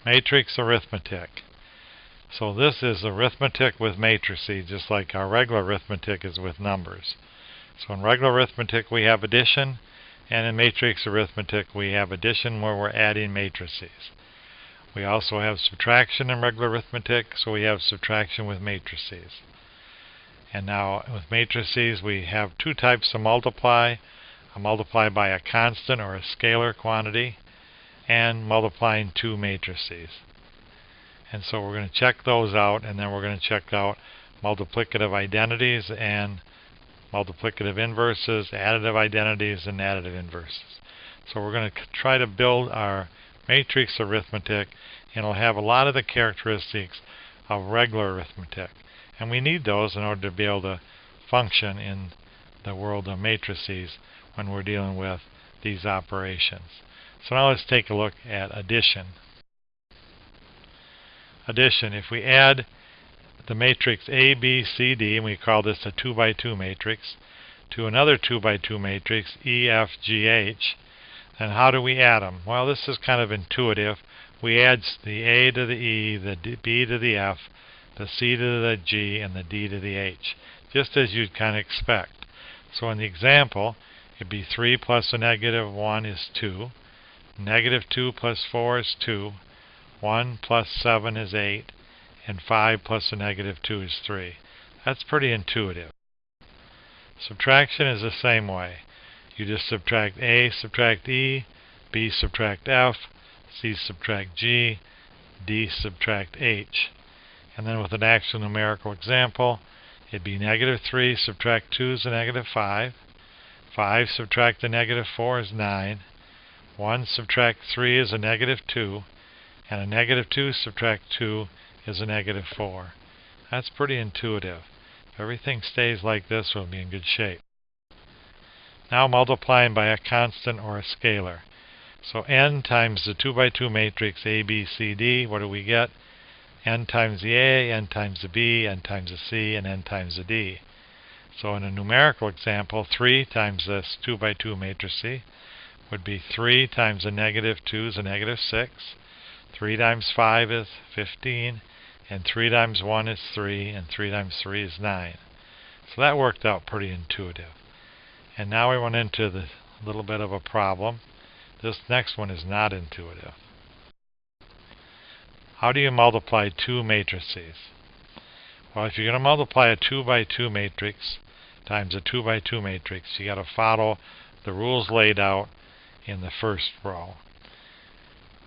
Matrix arithmetic. So this is arithmetic with matrices, just like our regular arithmetic is with numbers. So in regular arithmetic we have addition, and in matrix arithmetic we have addition where we're adding matrices. We also have subtraction in regular arithmetic, so we have subtraction with matrices. And now with matrices we have two types of multiply: a multiply by a constant or a scalar quantity, and multiplying two matrices. And so we're going to check those out, and then we're going to check out multiplicative identities and multiplicative inverses, additive identities, and additive inverses. So we're going to try to build our matrix arithmetic, and it'll have a lot of the characteristics of regular arithmetic. And we need those in order to be able to function in the world of matrices when we're dealing with these operations. So now let's take a look at addition. Addition, if we add the matrix A, B, C, D, and we call this a 2 by 2 matrix, to another 2 by 2 matrix, E, F, G, H, then how do we add them? Well, this is kind of intuitive. We add the A to the E, the B to the F, the C to the G, and the D to the H, just as you'd kind of expect. So in the example, it'd be 3 plus a negative 1 is 2. Negative 2 plus 4 is 2. 1 plus 7 is 8. And 5 plus a negative 2 is 3. That's pretty intuitive. Subtraction is the same way. You just subtract A, subtract E, B, subtract F, C, subtract G, D, subtract H. And then with an actual numerical example, it'd be negative 3, subtract 2 is a negative 5. 5 subtract a negative 4 is 9. 1 subtract 3 is a negative 2. And a negative 2 subtract 2 is a negative 4. That's pretty intuitive. If everything stays like this, we'll be in good shape. Now multiplying by a constant or a scalar. So n times the 2 by 2 matrix A, B, C, D, what do we get? N times the A, n times the B, n times the C, and n times the D. So in a numerical example, 3 times this 2 by 2 matrix would be 3 times a negative 2 is a negative 6. 3 times 5 is 15. And 3 times 1 is 3. And 3 times 3 is 9. So that worked out pretty intuitive. And now we went into the little bit of a problem. This next one is not intuitive. How do you multiply two matrices? Well, if you're going to multiply a 2 by 2 matrix times a 2 by 2 matrix, you got to follow the rules laid out in the first row.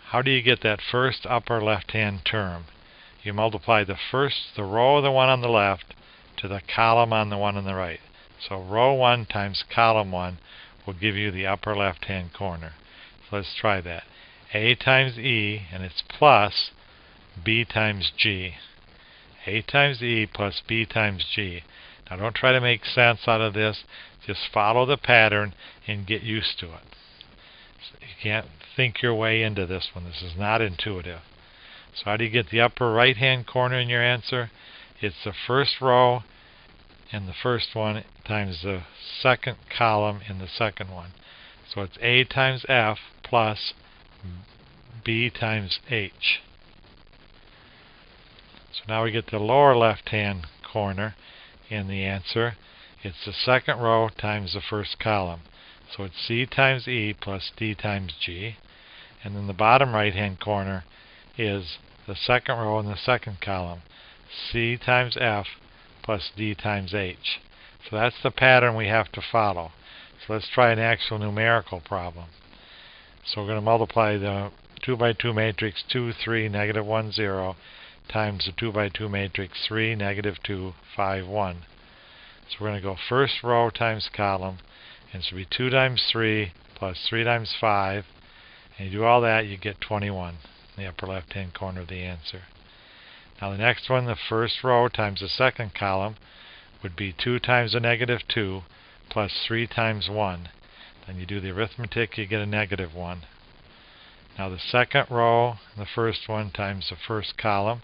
How do you get that first upper left-hand term? You multiply the row of the one on the left to the column on the one on the right. So row 1 times column 1 will give you the upper left-hand corner. So let's try that. A times E, and it's plus B times G. A times E plus B times G. Now don't try to make sense out of this. Just follow the pattern and get used to it. You can't think your way into this one. This is not intuitive. So how do you get the upper right-hand corner in your answer? It's the first row in the first one times the second column in the second one. So it's A times F plus B times H. So now we get the lower left-hand corner in the answer. It's the second row times the first column. So it's C times E plus D times G. And then the bottom right-hand corner is the second row in the second column. C times F plus D times H. So that's the pattern we have to follow. So let's try an actual numerical problem. So we're going to multiply the 2 by 2 matrix 2, 3, negative 1, 0 times the 2 by 2 matrix 3, negative 2, 5, 1. So we're going to go first row times column, and so it'll be 2 times 3 plus 3 times 5. And you do all that, you get 21 in the upper left-hand corner of the answer. Now the next one, the first row times the second column, would be 2 times a negative 2 plus 3 times 1. Then you do the arithmetic, you get a negative 1. Now the second row, the first one times the first column,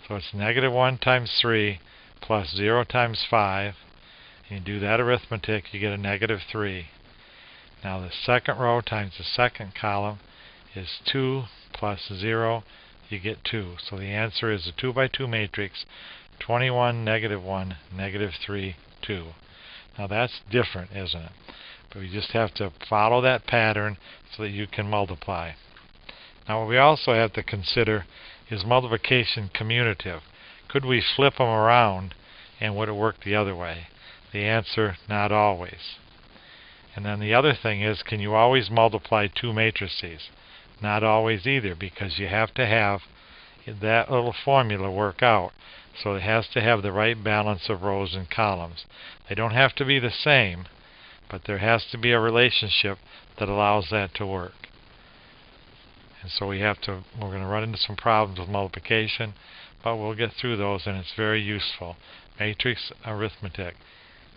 so it's negative 1 times 3 plus 0 times 5. And you do that arithmetic, you get a negative 3. Now the second row times the second column is 2 plus 0 you get 2. So the answer is a 2 by 2 matrix, 21, -1, -3, 2. Now that's different, isn't it? But we just have to follow that pattern so that you can multiply. Now what we also have to consider is multiplication commutative. Could we flip them around and would it work the other way? The answer, not always. And then the other thing is, can you always multiply two matrices? Not always either, because you have to have that little formula work out. So it has to have the right balance of rows and columns. They don't have to be the same, but there has to be a relationship that allows that to work. And so we're going to run into some problems with multiplication, but we'll get through those, and it's very useful. Matrix arithmetic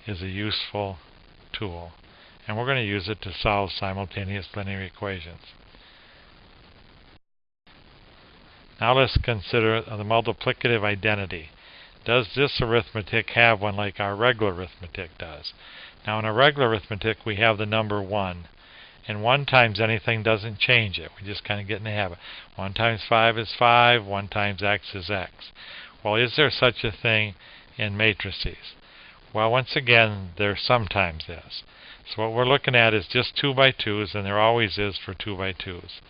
is a useful tool, and we're going to use it to solve simultaneous linear equations. Now let's consider the multiplicative identity. Does this arithmetic have one like our regular arithmetic does? Now in a regular arithmetic we have the number 1. And 1 times anything doesn't change it. We just kind of get in the habit. 1 times 5 is 5. 1 times x is x. Well, is there such a thing in matrices? Well, once again, there sometimes is. So what we're looking at is just 2 by 2s, and there always is for 2 by 2s.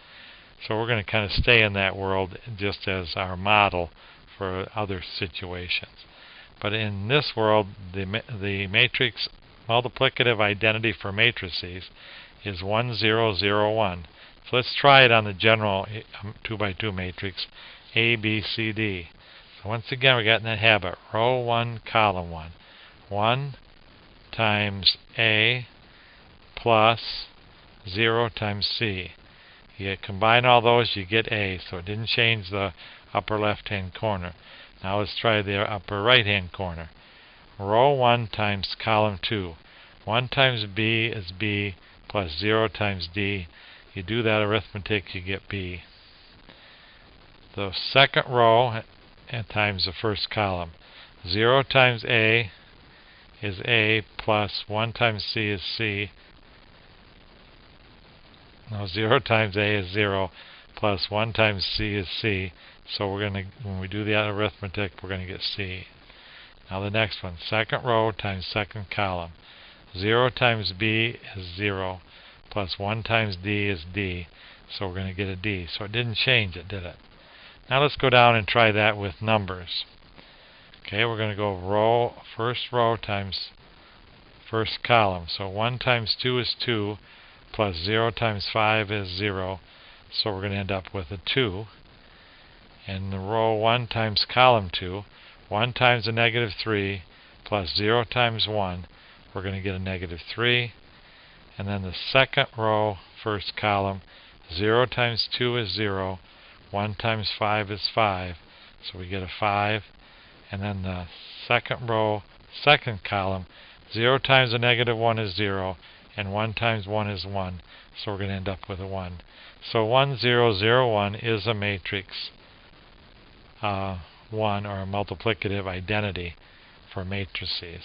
So we're going to kind of stay in that world just as our model for other situations. But in this world, the matrix multiplicative identity for matrices is 1, 0, 0, 1. So let's try it on the general 2 by 2 matrix A, B, C, D. So once again, we got in that habit. Row 1, column 1. 1 times A plus 0 times C. You combine all those, you get A. So it didn't change the upper left-hand corner. Now let's try the upper right-hand corner. Row 1 times column 2. 1 times B is B plus 0 times D. You do that arithmetic, you get B. The second row times the first column. 0 times A is A plus 1 times C is C. No, 0 times A is 0 plus 1 times C is C. So we're going to, when we do the arithmetic, we're going to get C. Now the next one, second row times second column. 0 times B is 0 plus 1 times D is D. So we're going to get a D. So it didn't change it, did it? Now let's go down and try that with numbers. Okay, we're going to go first row times first column. So 1 times 2 is 2 plus 0 times 5 is 0. So we're going to end up with a 2. And the row 1 times column 2, 1 times a -3 plus 0 times 1, we're going to get a -3. And then the second row, first column, 0 times 2 is 0, 1 times 5 is 5, so we get a 5. And then the second row, second column, 0 times a -1 is 0, and 1 times 1 is 1, so we're going to end up with a 1. So 1, 0, 0, 1 is a matrix 1, or a multiplicative identity for matrices.